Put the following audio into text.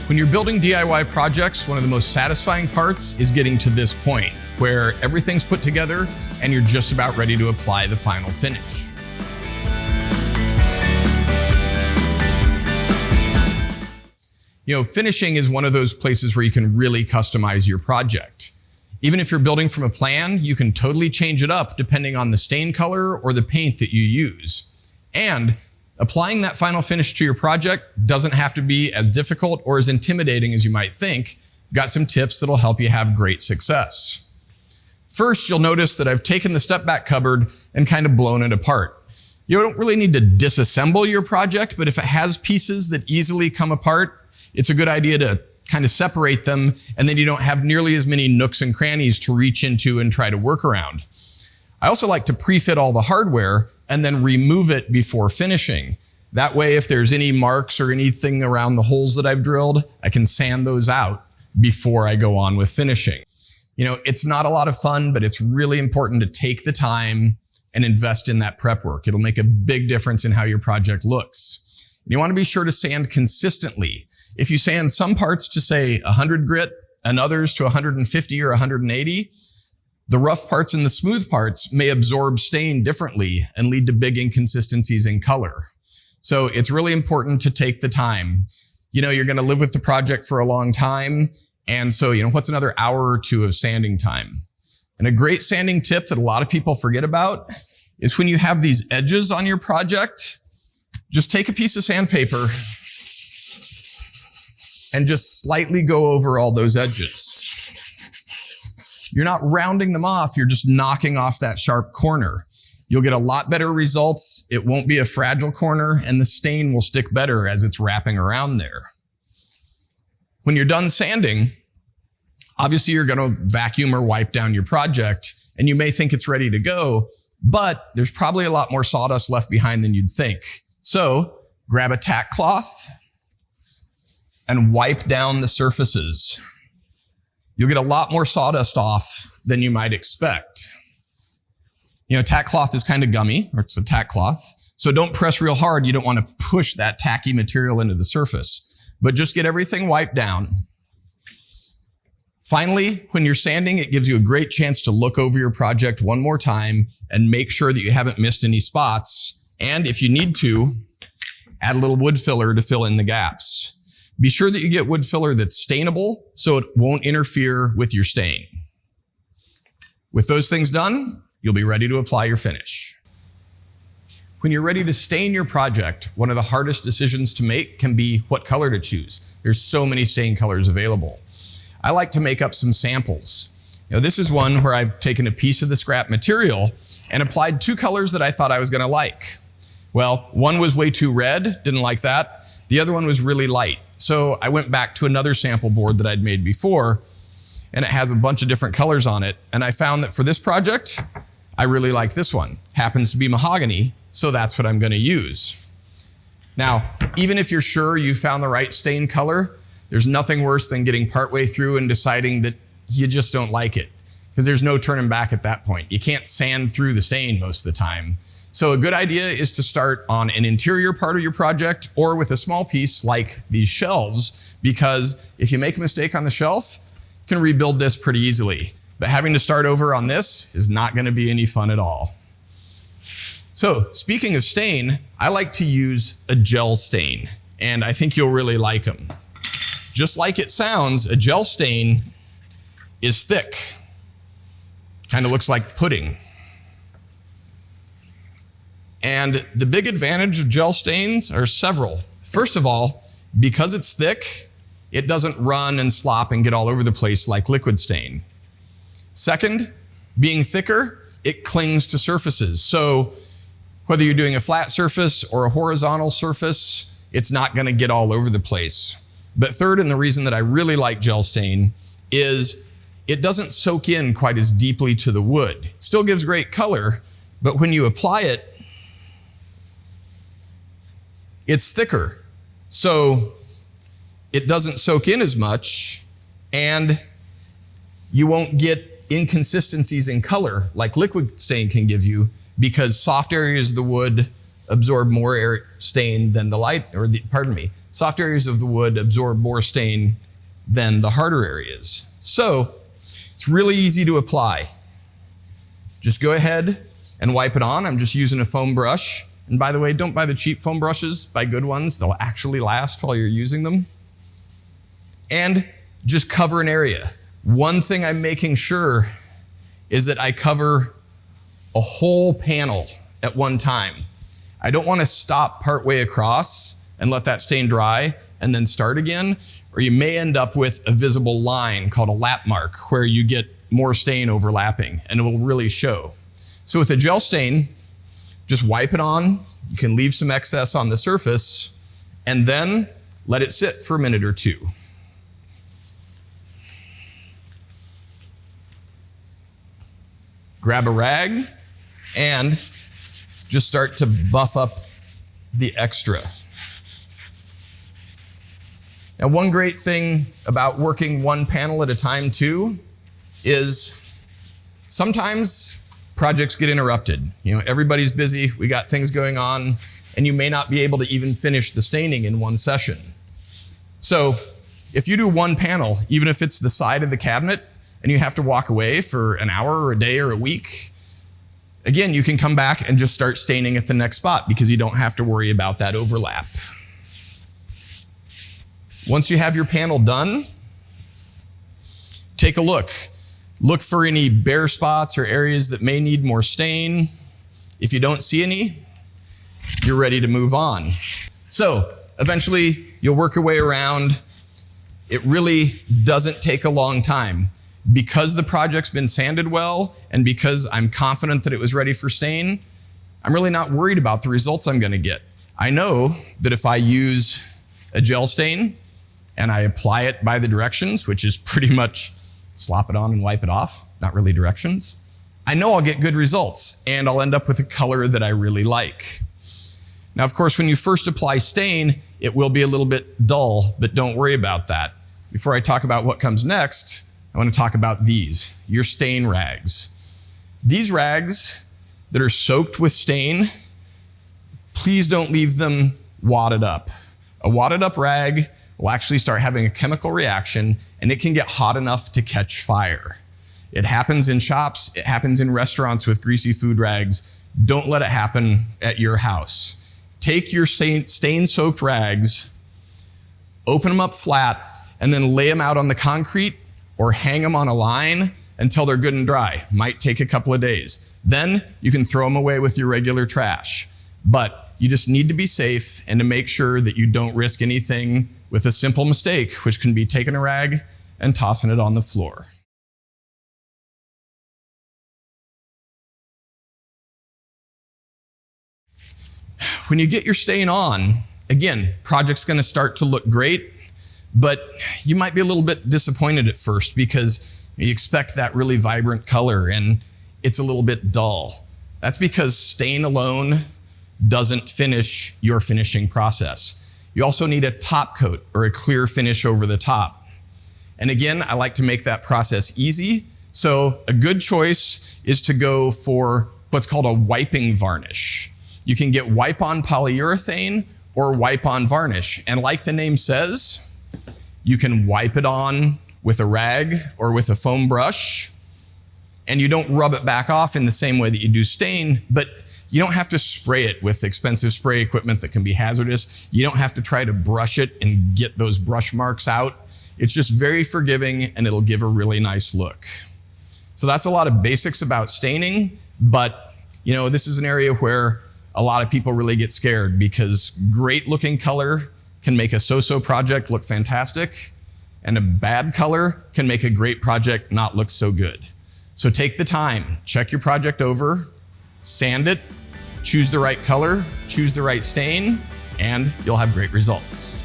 When you're building DIY projects, one of the most satisfying parts is getting to this point where everything's put together and you're just about ready to apply the final finish. You know, finishing is one of those places where you can really customize your project. Even if you're building from a plan, you can totally change it up depending on the stain color or the paint that you use. And applying that final finish to your project doesn't have to be as difficult or as intimidating as you might think. I've got some tips that'll help you have great success. First, you'll notice that I've taken the step back cupboard and kind of blown it apart. You don't really need to disassemble your project, but if it has pieces that easily come apart, it's a good idea to kind of separate them, and then you don't have nearly as many nooks and crannies to reach into and try to work around. I also like to pre-fit all the hardware and then remove it before finishing. That way, if there's any marks or anything around the holes that I've drilled, I can sand those out before I go on with finishing. You know, it's not a lot of fun, but it's really important to take the time and invest in that prep work. It'll make a big difference in how your project looks. And you want to be sure to sand consistently. If you sand some parts to say 100 grit and others to 150 or 180, the rough parts and the smooth parts may absorb stain differently and lead to big inconsistencies in color. So it's really important to take the time. You know, you're going to live with the project for a long time. And so, you know, what's another hour or two of sanding time? And a great sanding tip that a lot of people forget about is when you have these edges on your project, just take a piece of sandpaper and just slightly go over all those edges. You're not rounding them off, you're just knocking off that sharp corner. You'll get a lot better results. It won't be a fragile corner, and the stain will stick better as it's wrapping around there. When you're done sanding, obviously you're going to vacuum or wipe down your project, and you may think it's ready to go, but there's probably a lot more sawdust left behind than you'd think. So grab a tack cloth and wipe down the surfaces. You'll get a lot more sawdust off than you might expect. You know, tack cloth is kind of gummy, or it's a tack cloth. So don't press real hard. You don't want to push that tacky material into the surface, but just get everything wiped down. Finally, when you're sanding, it gives you a great chance to look over your project one more time and make sure that you haven't missed any spots. And if you need to, add a little wood filler to fill in the gaps. Be sure that you get wood filler that's stainable so it won't interfere with your stain. With those things done, you'll be ready to apply your finish. When you're ready to stain your project, one of the hardest decisions to make can be what color to choose. There's so many stain colors available. I like to make up some samples. You know, this is one where I've taken a piece of the scrap material and applied two colors that I thought I was going to like. Well, one was way too red, didn't like that. The other one was really light. So I went back to another sample board that I'd made before, and it has a bunch of different colors on it. And I found that for this project, I really like this one. Happens to be mahogany, so that's what I'm going to use. Now, even if you're sure you found the right stain color, there's nothing worse than getting partway through and deciding that you just don't like it, because there's no turning back at that point. You can't sand through the stain most of the time. So a good idea is to start on an interior part of your project or with a small piece like these shelves, because if you make a mistake on the shelf, you can rebuild this pretty easily. But having to start over on this is not going to be any fun at all. So speaking of stain, I like to use a gel stain, and I think you'll really like them. Just like it sounds, a gel stain is thick. Kind of looks like pudding. And the big advantage of gel stains are several. First of all, because it's thick, it doesn't run and slop and get all over the place like liquid stain. Second, being thicker, it clings to surfaces. So whether you're doing a flat surface or a horizontal surface, it's not going to get all over the place. But third, and the reason that I really like gel stain, is it doesn't soak in quite as deeply to the wood. It still gives great color, but when you apply it, it's thicker. So it doesn't soak in as much, and you won't get inconsistencies in color like liquid stain can give you, because soft areas of the wood absorb more stain than soft areas of the wood absorb more stain than the harder areas. So it's really easy to apply. Just go ahead and wipe it on. I'm just using a foam brush. And by the way, don't buy the cheap foam brushes, buy good ones. They'll actually last while you're using them. And just cover an area. One thing I'm making sure is that I cover a whole panel at one time. I don't want to stop partway across and let that stain dry and then start again, or you may end up with a visible line called a lap mark where you get more stain overlapping and it will really show. So with a gel stain, just wipe it on. You can leave some excess on the surface and then let it sit for a minute or two. Grab a rag and just start to buff up the extra. Now, one great thing about working one panel at a time too is sometimes projects get interrupted. Everybody's busy, we got things going on, and you may not be able to even finish the staining in one session. So if you do one panel, even if it's the side of the cabinet, and you have to walk away for an hour or a day or a week, again, you can come back and just start staining at the next spot because you don't have to worry about that overlap. Once you have your panel done, take a look. Look for any bare spots or areas that may need more stain. If you don't see any, you're ready to move on. So eventually you'll work your way around. It really doesn't take a long time. Because the project's been sanded well and because I'm confident that it was ready for stain, I'm really not worried about the results I'm going to get. I know that if I use a gel stain and I apply it by the directions, which is pretty much slop it on and wipe it off, not really directions, I know I'll get good results and I'll end up with a color that I really like. Now, of course, when you first apply stain, it will be a little bit dull, but don't worry about that. Before I talk about what comes next, I want to talk about these, your stain rags. These rags that are soaked with stain, please don't leave them wadded up. A wadded up rag will actually start having a chemical reaction and it can get hot enough to catch fire. It happens in shops, it happens in restaurants with greasy food rags. Don't let it happen at your house. Take your stain-soaked rags, open them up flat, and then lay them out on the concrete or hang them on a line until they're good and dry. Might take a couple of days. Then you can throw them away with your regular trash. But you just need to be safe and to make sure that you don't risk anything with a simple mistake, which can be taking a rag and tossing it on the floor. When you get your stain on, again, project's gonna start to look great, but you might be a little bit disappointed at first because you expect that really vibrant color and it's a little bit dull. That's because stain alone doesn't finish your finishing process. You also need a top coat or a clear finish over the top. And again, I like to make that process easy. So a good choice is to go for what's called a wiping varnish. You can get wipe-on polyurethane or wipe-on varnish. And like the name says, you can wipe it on with a rag or with a foam brush, and you don't rub it back off in the same way that you do stain, but you don't have to spray it with expensive spray equipment that can be hazardous. You don't have to try to brush it and get those brush marks out. It's just very forgiving and it'll give a really nice look. So that's a lot of basics about staining, but this is an area where a lot of people really get scared because great looking color can make a so-so project look fantastic, and a bad color can make a great project not look so good. So take the time, check your project over, sand it, choose the right color, choose the right stain, and you'll have great results.